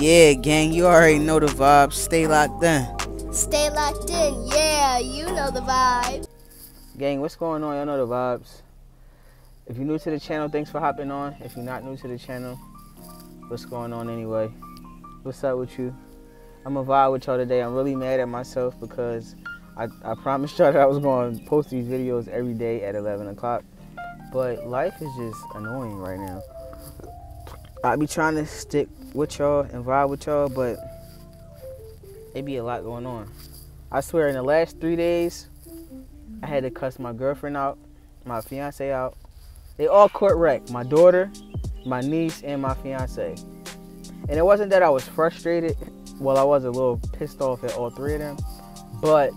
Yeah, gang, you already know the vibes. Stay locked in. Stay locked in, yeah, you know the vibe. Gang, what's going on? Y'all know the vibes. If you're new to the channel, thanks for hopping on. If you're not new to the channel, what's going on anyway? What's up with you? I'm gonna vibe with y'all today. I'm really mad at myself because I promised y'all that I was going to post these videos every day at 11 o'clock. But life is just annoying right now. I be trying to stick with y'all and vibe with y'all, but it be a lot going on. I swear, in the last 3 days, I had to cuss my girlfriend out, my fiance out. They all court wrecked. My daughter, my niece, and my fiance. And it wasn't that I was frustrated. Well, I was a little pissed off at all three of them. But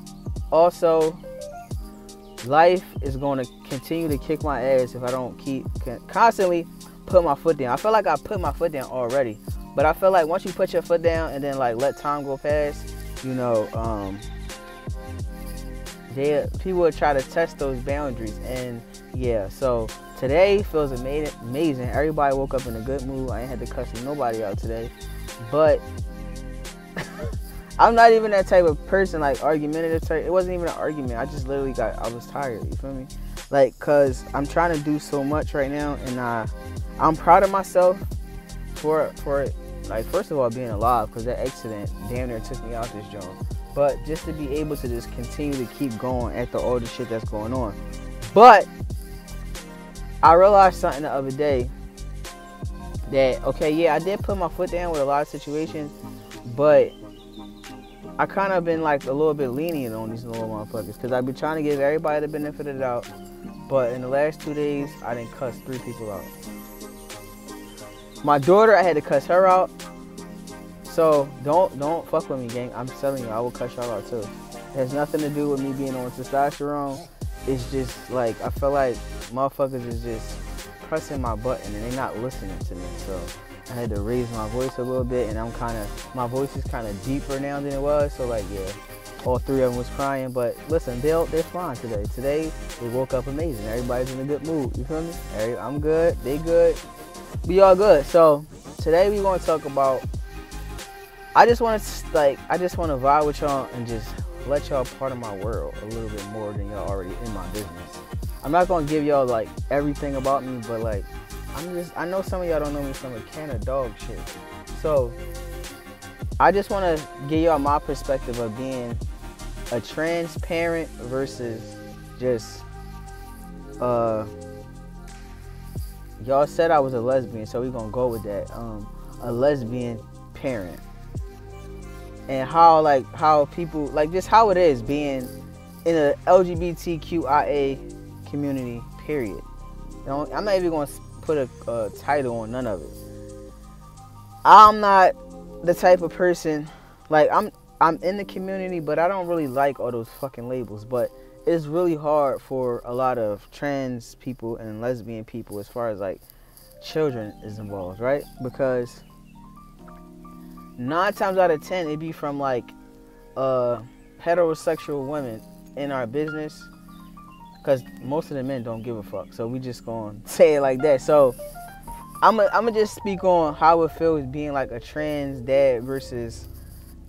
also, life is going to continue to kick my ass if I don't keep constantly put my foot down. I feel like I put my foot down already. But I feel like once you put your foot down and then like let time go past, you know, people would try to test those boundaries. And yeah, so today feels amazing. Everybody woke up in a good mood. I ain't had to cuss nobody out today. But I'm not even that type of person, like argumentative type. It wasn't even an argument. I just literally I was tired, you feel me? Like, cause I'm trying to do so much right now, and I'm proud of myself for it. Like, first of all, being alive, cause that accident damn near took me out this joint. But just to be able to just continue to keep going after all the shit that's going on. But I realized something the other day that, okay, yeah, I did put my foot down with a lot of situations, but I kind of been like a little bit lenient on these little motherfuckers, because I've been trying to give everybody the benefit of the doubt. But in the last 2 days, I didn't cuss 3 people out. My daughter, I had to cuss her out. So don't fuck with me, gang. I'm telling you, I will cuss y'all out too. It has nothing to do with me being on testosterone. It's just like, I feel like motherfuckers is just pressing my button and they're not listening to me. So I had to raise my voice a little bit, and my voice is kind of deeper now than it was. So like, yeah, all 3 of them was crying. But listen, they're fine today. Today, they woke up amazing. Everybody's in a good mood, you feel me? I'm good, they good, we all good. So today we want to talk about, I just want to vibe with y'all and just let y'all part of my world a little bit more than y'all already in my business. I'm not gonna give y'all like everything about me, but like, I know some of y'all don't know me from a can of dog shit. So I just want to give y'all my perspective of being a trans parent versus just y'all said I was a lesbian, so we're gonna go with that. A lesbian parent. And how people, like, just how it is being in a LGBTQIA community, period. You know, I'm not even going to put a title on none of it. I'm not the type of person, like, I'm in the community, but I don't really like all those fucking labels. But it's really hard for a lot of trans people and lesbian people as far as like children is involved, right? Because 9 times out of 10, it be from like heterosexual women in our business, because most of the men don't give a fuck. So we just gonna say it like that. So I'm gonna just speak on how it feels being like a trans dad versus,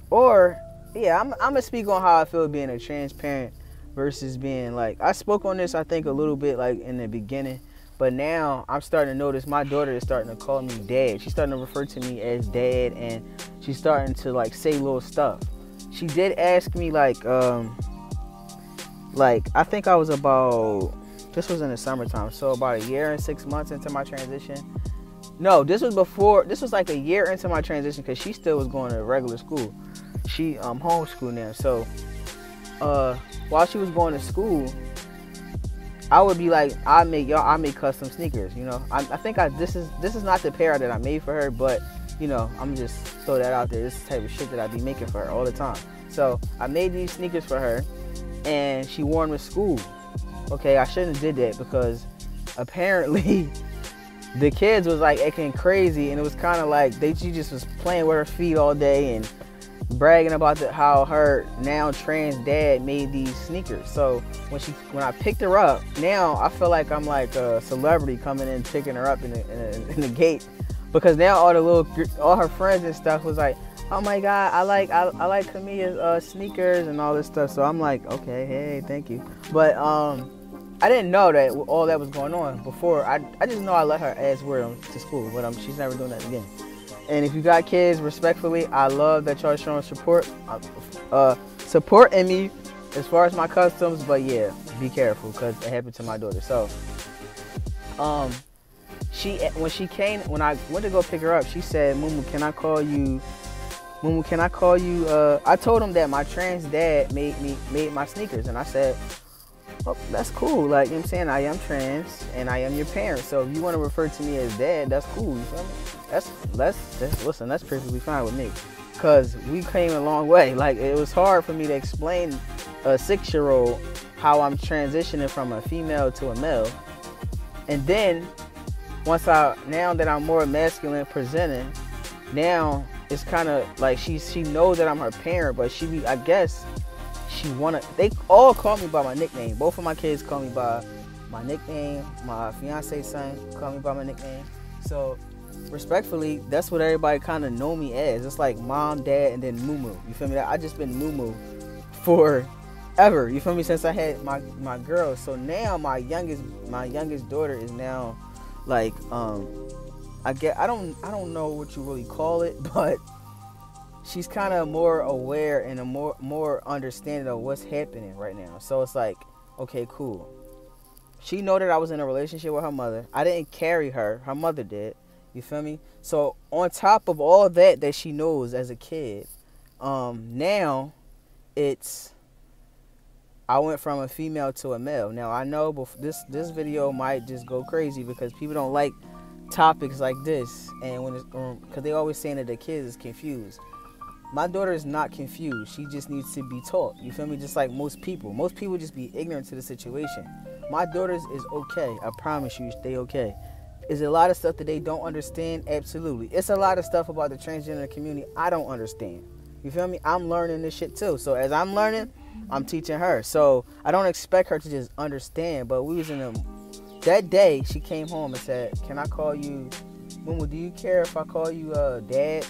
or yeah, I'm gonna speak on how I feel being a trans parent versus being like, I spoke on this I think a little bit like in the beginning. But now I'm starting to notice my daughter is starting to call me dad. She's starting to refer to me as dad, and she's starting to like say little stuff. She did ask me like I think I was about, this was in the summertime, so about 1 year and 6 months into my transition. No, this was like 1 year into my transition, because she still was going to regular school. She homeschooled now. So while she was going to school, I would be like, I make custom sneakers, you know. I think this is not the pair that I made for her, but you know, I'm just throw that out there. This is the type of shit that I be making for her all the time. So I made these sneakers for her, and she wore them to school. Okay, I shouldn't have did that, because apparently the kids was like acting crazy, and it was kind of like she just was playing with her feet all day and bragging about how her now trans dad made these sneakers. So when I picked her up, now I feel like I'm like a celebrity coming in picking her up in the gate. because now all her friends and stuff was like, oh my God, I like Camilla's sneakers and all this stuff. So I'm like, okay, hey, thank you. But I didn't know that all that was going on before. I just know I let her ass wear them to school, but she's never doing that again. And if you got kids, respectfully, I love that y'all showing support in me as far as my customs. But yeah, be careful because it happened to my daughter. So when I went to go pick her up, she said, Mumu, can I call you? Mumu, can I call you? I told him that my trans dad made my sneakers, and I said, oh, that's cool. Like, you know what I'm saying? I am trans and I am your parent. So if you want to refer to me as dad, that's cool. You feel me? Listen, that's perfectly fine with me. Cause we came a long way. Like, it was hard for me to explain a 6-year-old how I'm transitioning from a female to a male. And then now that I'm more masculine presenting, now it's kind of like she knows that I'm her parent, but I guess they all call me by my nickname. Both of my kids call me by my nickname. My fiance's son call me by my nickname. So respectfully, that's what everybody kind of know me as. It's like mom, dad, and then Mumu. You feel me? I just been Mumu forever. You feel me? Since I had my girl. So now my youngest daughter is now like I don't know what you really call it, but she's kind of more aware and a more understanding of what's happening right now. So it's like, okay, cool. She know that I was in a relationship with her mother. I didn't carry her. Her mother did. You feel me? So on top of all that she knows as a kid, now I went from a female to a male. Now I know this video might just go crazy because people don't like topics like this, and when it's because they always saying that the kids is confused. My daughter is not confused. She just needs to be taught. You feel me? Just like most people. Most people just be ignorant to the situation. My daughter's is okay. I promise you, they okay. Is a lot of stuff that they don't understand? Absolutely. It's a lot of stuff about the transgender community I don't understand. You feel me? I'm learning this shit too. So as I'm learning, I'm teaching her. So I don't expect her to just understand. But we was in that day, she came home and said, can I call you, Mumu, do you care if I call you dad?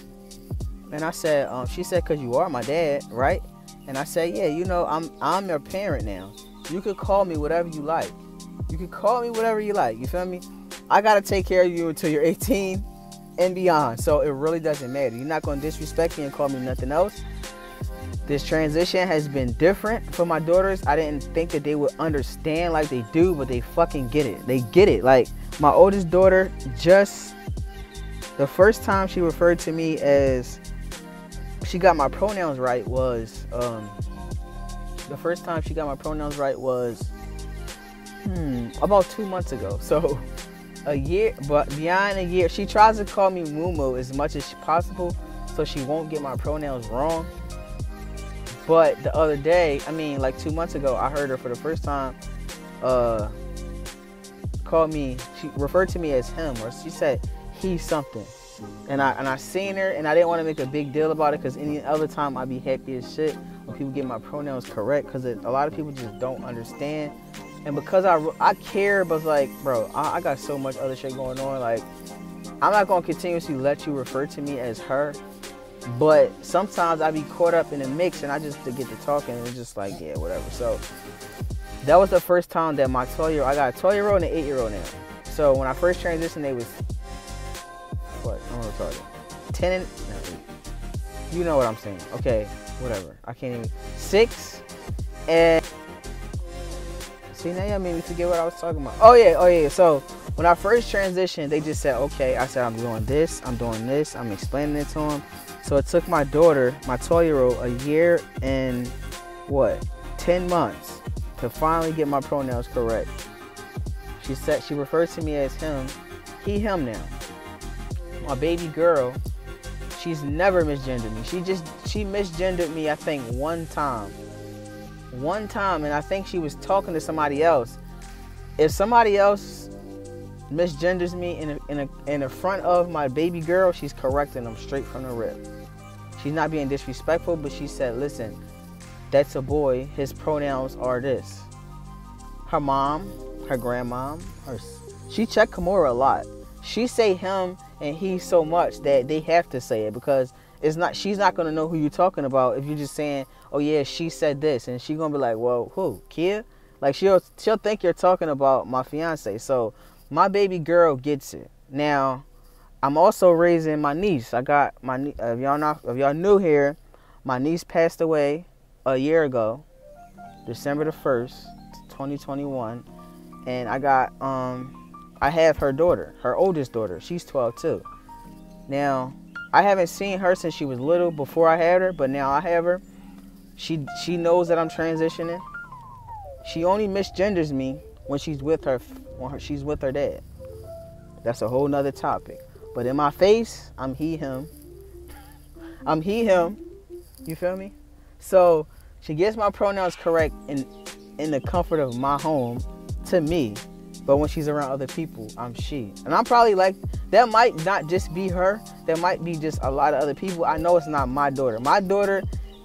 And I said, she said, because you are my dad, right? And I said, yeah, you know, I'm your parent now. You could call me whatever you like. You could call me whatever you like. You feel me? I got to take care of you until you're 18 and beyond. So it really doesn't matter. You're not going to disrespect me and call me nothing else. This transition has been different for my daughters. I didn't think that they would understand like they do, but they fucking get it. They get it. Like, my oldest daughter, just the first time she referred to me as, she got my pronouns right was, about 2 months ago. So a year, but beyond a year, she tries to call me Mumu as much as possible so she won't get my pronouns wrong. But the other day, like 2 months ago, I heard her for the first time call me, she referred to me as him, or she said he's something. And I seen her, and I didn't want to make a big deal about it because any other time I'd be happy as shit when people get my pronouns correct, because a lot of people just don't understand. And because I care, but like, bro, I got so much other shit going on. Like, I'm not going to continuously let you refer to me as her, but sometimes I be caught up in the mix, and I just to get to talking, and it's just like, yeah, whatever. So that was the first time that my 12-year-old, I got a 12-year-old and an 8-year-old now. So when I first transitioned, they was, what? I'm retarded. 10 and, no, 8. You know what I'm saying. Okay, whatever. I can't even. 6 and, see, now y'all made me forget what I was talking about. Oh yeah. So when I first transitioned, they just said, okay. I said, I'm doing this, I'm explaining it to them. So it took my daughter, my 12-year-old, a year and 10 months to finally get my pronouns correct. She said, she refers to me as him, he, him now. My baby girl, she's never misgendered me. She misgendered me, I think, one time, and I think she was talking to somebody else. If somebody else misgenders me in the front of my baby girl, she's correcting them straight from the rip. She's not being disrespectful, but she said, listen, that's a boy, his pronouns are this. Her mom, her grandmom, she checked Kimura a lot. She say him and he so much that they have to say it, because she's not gonna know who you're talking about if you're just saying, oh yeah, she said this, and she's gonna be like, well, who, Kia? Like she'll think you're talking about my fiance. So my baby girl gets it. Now I'm also raising my niece. I got my if y'all new here, my niece passed away a year ago, December the 1st, 2021, and I have her daughter, her oldest daughter. She's 12 too. Now I haven't seen her since she was little before I had her, but now I have her. She knows that I'm transitioning. She only misgenders me when she's with her dad. That's a whole nother topic. But in my face, I'm he, him. I'm he, him. You feel me? So she gets my pronouns correct in the comfort of my home to me. But when she's around other people, I'm she. And I'm probably like, that might not just be her. That might be just a lot of other people. I know it's not my daughter. My daughter,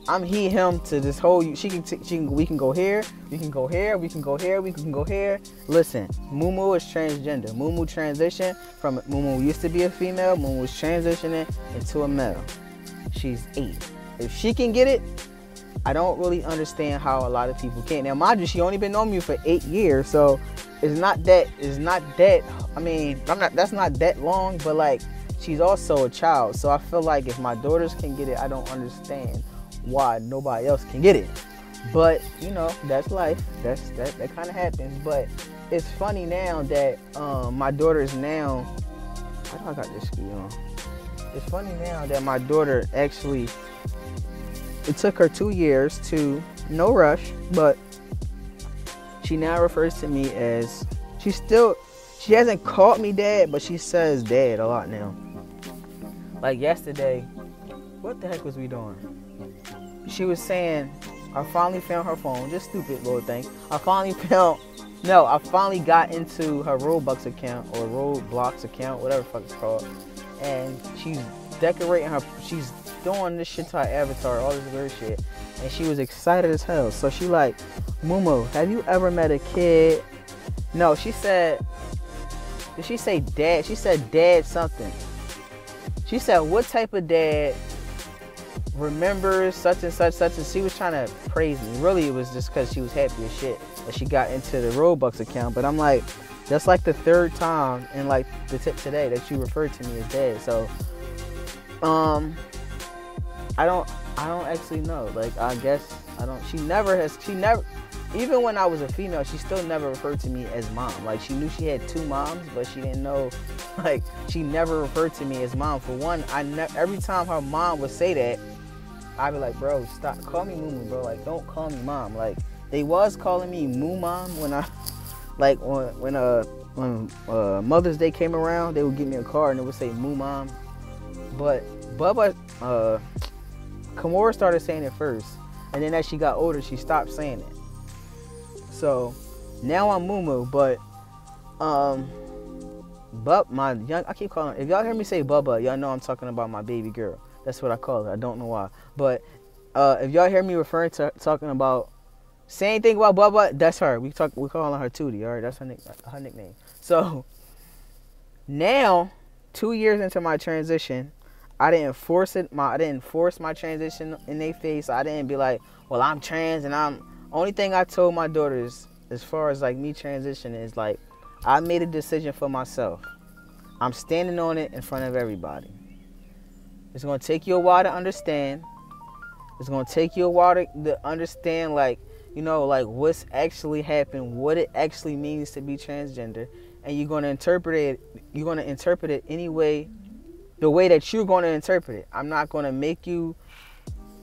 I'm he, him to this whole, we can go here, we can go here, we can go here, we can go here. Listen, Mumu is transgender. Mumu transitioned from, Mumu used to be a female, Mumu is transitioning into a male. She's 8. If she can get it, I don't really understand how a lot of people can't. Now, mind you, she only been on me for 8 years, so it's not that, I mean, that's not that long, but like, she's also a child. So I feel like if my daughters can get it, I don't understand why nobody else can get it. But you know, that's life. That kind of happens. But it's funny now that my daughter is now, how do I got this ski on? It's funny now that my daughter actually, it took her 2 years to, no rush, but she now refers to me as, she hasn't called me dad, but she says dad a lot now. Like yesterday, what the heck was we doing? She was saying, I finally found her phone, just stupid little thing. I finally got into her Roblox account, or Roblox account, whatever the fuck it's called. And she's decorating she's doing this shit to her avatar, all this weird shit. And she was excited as hell. So she like, Mumu, have you ever met a kid? No, she said, did she say dad? She said dad something. She said, what type of dad remembers such and such, and she was trying to praise me. Really, it was just because she was happy as shit that she got into the Roblox account. But I'm like, that's like the 3rd time in like the tip today that you referred to me as dad. So I don't actually know. Like, I guess I don't, she never, even when I was a female, she still never referred to me as mom. Like, she knew she had 2 moms, but she didn't know, like, she never referred to me as mom. For one, every time her mom would say that, I'd be like, bro, stop, call me Mumu, bro. Like, don't call me mom. Like, they was calling me Moo Mom when I, like, when Mother's Day came around, they would give me a card and it would say Moo Mom. But Bubba, Kimora started saying it first, and then as she got older, she stopped saying it. So now I'm Mumu, but I keep calling her, if y'all hear me say Bubba, y'all know I'm talking about my baby girl. That's what I call her. I don't know why. But if y'all hear me talking about, say anything about Bubba, that's her. We're calling her Tootie, all right? That's her nickname. So now, 2 years into my transition, I didn't force my transition in their face. I didn't be like, well, I'm trans, and only thing I told my daughters as far as like me transitioning is like, I made a decision for myself. I'm standing on it in front of everybody. It's going to take you a while to understand. It's going to take you a while to understand, like, you know, like what's actually happened, what it actually means to be transgender. And you're going to interpret it any way, the way that you're going to interpret it. I'm not going to make you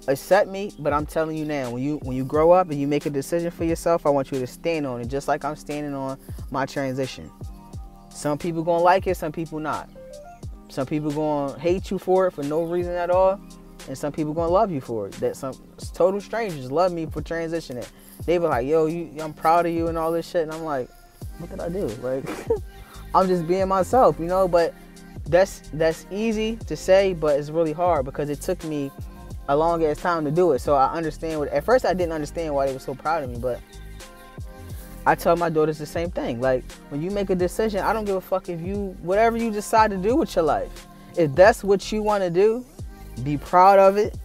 accept me, but I'm telling you now, when you grow up and you make a decision for yourself, I want you to stand on it, just like I'm standing on my transition. Some people going to like it, some people not. Some people going to hate you for it for no reason at all, and some people going to love you for it. That some total strangers love me for transitioning. They be like, yo, I'm proud of you and all this shit, and I'm like, what did I do? Like, I'm just being myself, you know. But that's easy to say, but it's really hard because it took me a long ass time to do it. So I understand at first I didn't understand why they were so proud of me, but I tell my daughters the same thing. Like, when you make a decision, I don't give a fuck if you, whatever you decide to do with your life. If that's what you want to do, be proud of it,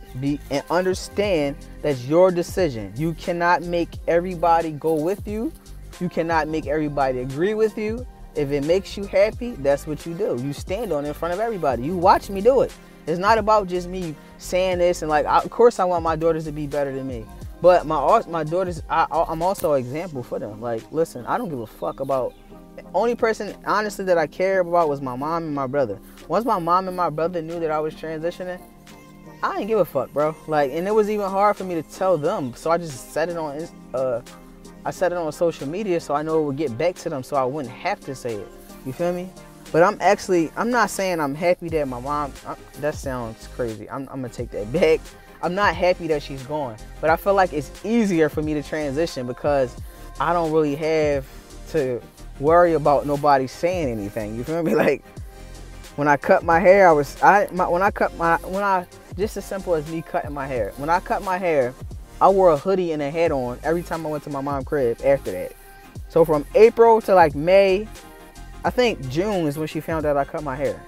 and understand that's your decision. You cannot make everybody go with you. You cannot make everybody agree with you. If it makes you happy, that's what you do. You stand on it in front of everybody. You watch me do it. It's not about just me saying this and like, of course I want my daughters to be better than me. But my daughters, I'm also an example for them. Like, listen, I don't give a fuck about, the only person, honestly, that I care about was my mom and my brother. Once my mom and my brother knew that I was transitioning, I didn't give a fuck, bro. Like, and it was even hard for me to tell them. So I just set it on, I set it on social media so I know it would get back to them so I wouldn't have to say it. You feel me? But I'm not saying I'm happy that my mom, that sounds crazy. I'm gonna take that back. I'm not happy that she's gone. But I feel like it's easier for me to transition because I don't really have to worry about nobody saying anything. You feel me? Like, when I cut my hair, just as simple as me cutting my hair. When I cut my hair, I wore a hoodie and a hat on every time I went to my mom's crib after that. So from April to like May, I think June is when she found out I cut my hair.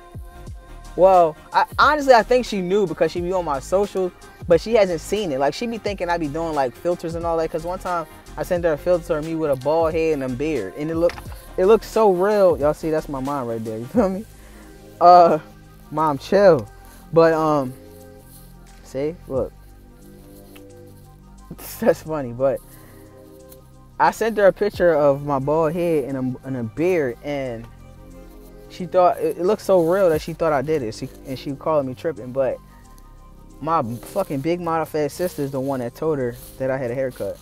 Well, honestly, I think she knew because she be on my socials, but she hasn't seen it. Like, she be thinking I be doing like filters and all that. Cause one time I sent her a filter of me with a bald head and a beard, and it looked so real. Y'all see, that's my mom right there. You feel me? Mom, chill. But see, look, that's funny. But I sent her a picture of my bald head and a beard, and she thought it looked so real that she thought I did it. She called me tripping. But my fucking big modified sister is the one that told her that I had a haircut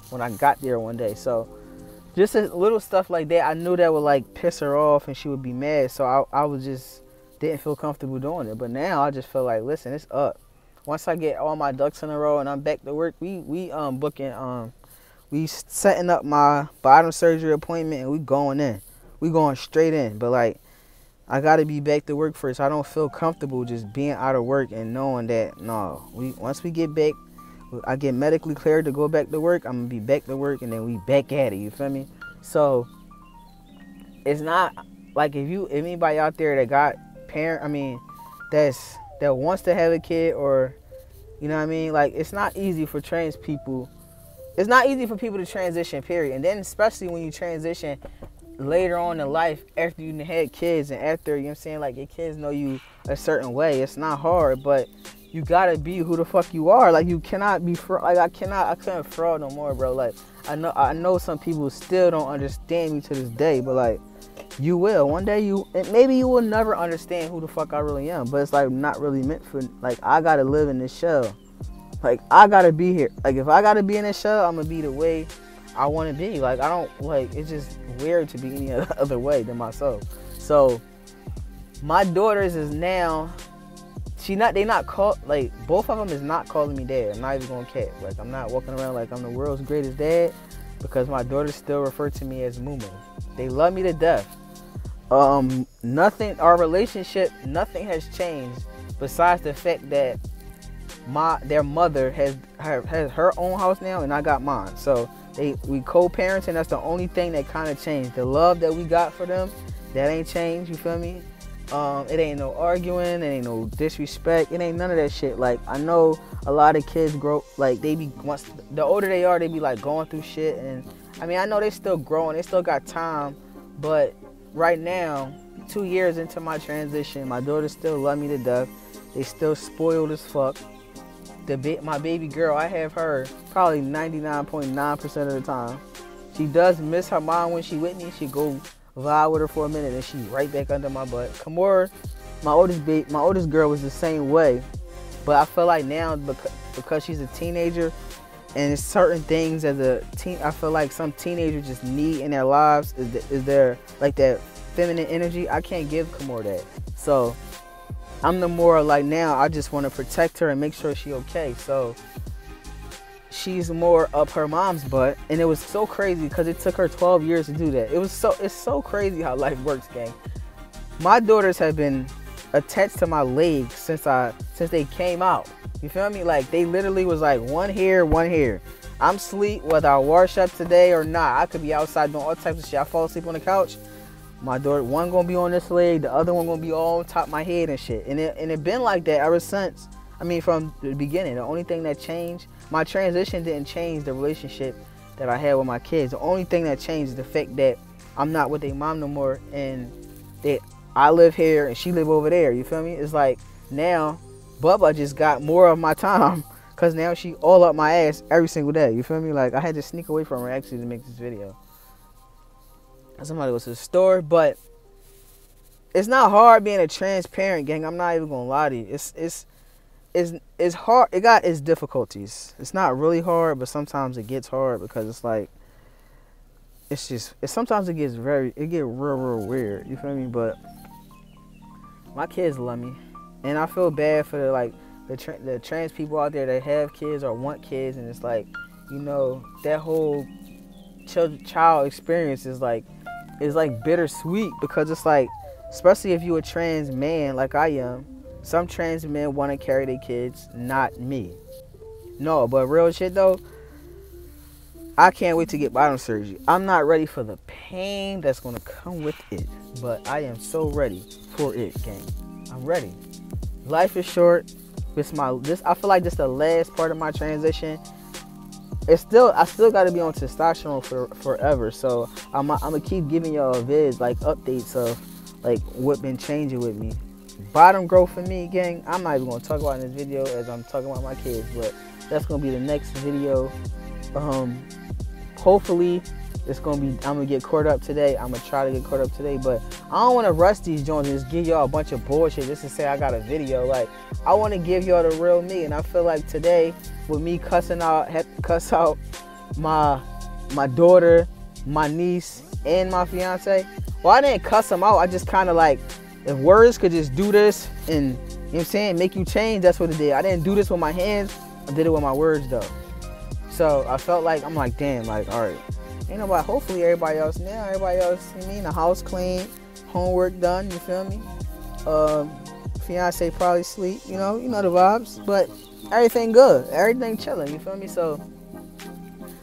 when I got there one day. So just a little stuff like that, I knew that would like piss her off and she would be mad. So I was just didn't feel comfortable doing it. But now I just feel like, listen, it's up. Once I get all my ducks in a row and I'm back to work, we setting up my bottom surgery appointment and we going in. We going straight in. But like, I gotta be back to work first. I don't feel comfortable just being out of work and knowing that once we get back, I get medically cleared to go back to work, I'm gonna be back to work and then we back at it, you feel me? So it's not like if anybody out there that got that wants to have a kid, or you know what I mean, like, it's not easy for trans people. It's not easy for people to transition, period. And then especially when you transition later on in life after you had kids and after, you know what I'm saying, like, your kids know you a certain way. It's not hard, but you gotta be who the fuck you are. Like, you cannot be I couldn't fraud no more, bro. Like, I know some people still don't understand me to this day, but like, you will one day. Maybe you will never understand who the fuck I really am, but it's like not really meant for, like, I gotta live in this shell. Like, I gotta be here. Like, if I gotta be in this shell, I'm gonna be the way I want to be. Like, I don't, like, it's just weird to be any other way than myself. So my daughters is now, they not call, like, both of them is not calling me dad. I'm not even gonna cap. Like, I'm not walking around like I'm the world's greatest dad, because my daughters still refer to me as Mumu. They love me to death. Our relationship, nothing has changed besides the fact that their mother has her own house now and I got mine. So we co-parents, and that's the only thing that kind of changed. The love that we got for them, that ain't changed, you feel me? It ain't no arguing, it ain't no disrespect, it ain't none of that shit. Like, I know a lot of kids grow, like, once the older they are, they be like going through shit, and I mean, I know they still growing, they still got time, but right now, 2 years into my transition, my daughters still love me to death. They still spoiled as fuck. My baby girl, I have her probably 99.9% of the time. She does miss her mom when she with me. She go vibe with her for a minute and she right back under my butt. Kamora, my oldest girl, was the same way, but I feel like now because she's a teenager and it's certain things as a teen, I feel like some teenagers just need in their lives is there like that feminine energy. I can't give Kamora that, so I'm the more like, now I just want to protect her and make sure she's okay. So she's more up her mom's butt, and it was so crazy because it took her 12 years to do that. It's so crazy how life works, gang. My daughters have been attached to my legs since they came out. You feel me? Like, they literally was like one here, one here. I'm asleep whether I wash up today or not. I could be outside doing all types of shit. I fall asleep on the couch. My daughter, one gonna be on this leg, the other one gonna be all on top of my head and shit. And it been like that ever since. I mean, from the beginning. The only thing that changed, my transition didn't change the relationship that I had with my kids. The only thing that changed is the fact that I'm not with their mom no more, and that I live here and she live over there. You feel me? It's like now Bubba just got more of my time, because now she all up my ass every single day. You feel me? Like, I had to sneak away from her actually to make this video. Somebody goes to the store, but it's not hard being a transparent, gang. I'm not even gonna lie to you. It's hard. It got its difficulties. It's not really hard, but sometimes it gets hard, because it's like, sometimes it gets real weird. You feel me? But my kids love me, and I feel bad for the trans people out there that have kids or want kids, and it's like, you know, that whole child experience is like bittersweet, because it's like, especially if you a trans man like I am, some trans men want to carry their kids, not me. No, but real shit though, I can't wait to get bottom surgery. I'm not ready for the pain that's gonna come with it, but I am so ready for it, gang. I'm ready. Life is short. I feel like this is the last part of my transition. I still got to be on testosterone forever. So I'm gonna keep giving y'all vids, like updates of like what been changing with me. Bottom growth for me, gang. I'm not even gonna talk about in this video as I'm talking about my kids, but that's gonna be the next video. Hopefully it's gonna be, I'm gonna get caught up today. I'm gonna try to get caught up today, but I don't want to rush these joints and just give y'all a bunch of bullshit just to say I got a video. Like, I want to give y'all the real me, and I feel like today with me cuss out my daughter, my niece, and my fiance. Well, I didn't cuss them out. I just kind of like, if words could just do this and, you know what I'm saying, make you change, that's what it did. I didn't do this with my hands. I did it with my words though. So I felt like, I'm like, damn, like, all right. Ain't nobody, hopefully everybody else, you mean, the house clean, homework done, you feel me? Fiance probably sleep, you know the vibes, but everything good, everything chilling, you feel me? So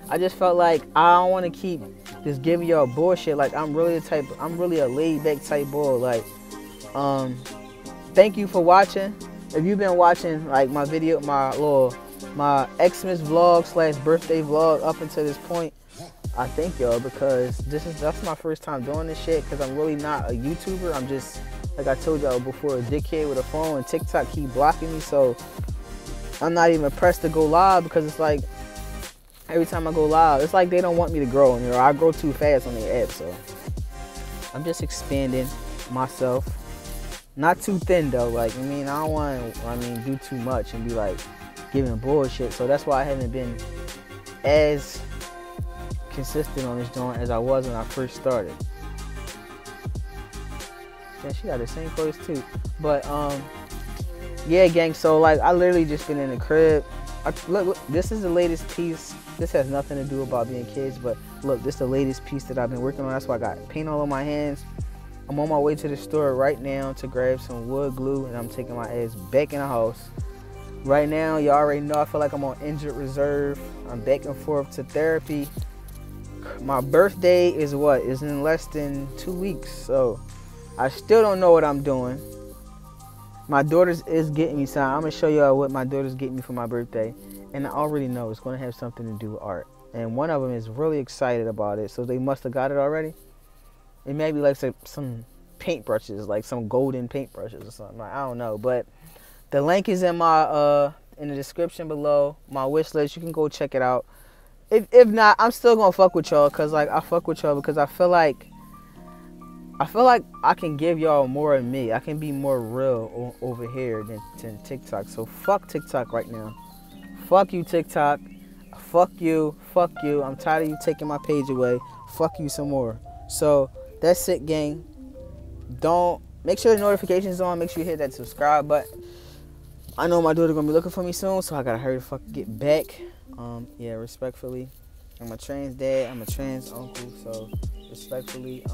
I just felt like I don't want to keep just giving y'all bullshit. Like, I'm really a laid back type boy. Like, thank you for watching. If you've been watching like my video, my Xmas vlog / birthday vlog up until this point, I thank y'all, because that's my first time doing this shit, because I'm really not a YouTuber. I'm just, like I told y'all before, a dickhead with a phone, and TikTok keep blocking me, so I'm not even pressed to go live, because it's like every time I go live, it's like they don't want me to grow. You know, I grow too fast on the app, so I'm just expanding myself. Not too thin though, like, I mean, I don't want to, do too much and be like giving bullshit. So that's why I haven't been as consistent on this joint as I was when I first started. Yeah, she got the same clothes too. But yeah, gang, so like I literally just been in the crib. Look, this is the latest piece. This has nothing to do about being kids, but look, this is the latest piece that I've been working on. That's why I got paint all on my hands. I'm on my way to the store right now to grab some wood glue, and I'm taking my ass back in the house. Right now, you already know, I feel like I'm on injured reserve. I'm back and forth to therapy. My birthday is what? Is in less than 2 weeks, so I still don't know what I'm doing. My daughter's is getting me something. I'm going to show y'all what my daughter's getting me for my birthday. And I already know it's going to have something to do with art. And one of them is really excited about it, so they must have got it already. It may be like some paintbrushes, like some golden paintbrushes or something. Like, I don't know, but the link is in my in the description below. My wish list, you can go check it out. If not, I'm still gonna fuck with y'all, cause like I fuck with y'all because I feel like I can give y'all more of me. I can be more real over here than TikTok. So fuck TikTok right now. Fuck you, TikTok. Fuck you. Fuck you. I'm tired of you taking my page away. Fuck you some more. So that's it, gang. Don't make sure the notifications on. Make sure you hit that subscribe button. I know my daughter gonna be looking for me soon, so I gotta hurry the fuck get back. Yeah, respectfully, I'm a trans dad. I'm a trans uncle. So respectfully,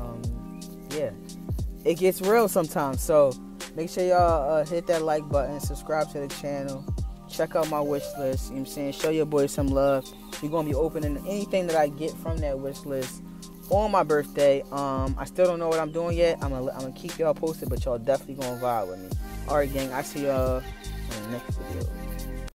yeah, it gets real sometimes. So make sure y'all hit that like button, subscribe to the channel, check out my wish list. You know what I'm saying? Show your boy some love. You're gonna be opening anything that I get from that wish list on my birthday. I still don't know what I'm doing yet. I'm gonna keep y'all posted, but y'all definitely gonna vibe with me. Alright, gang, I see y'all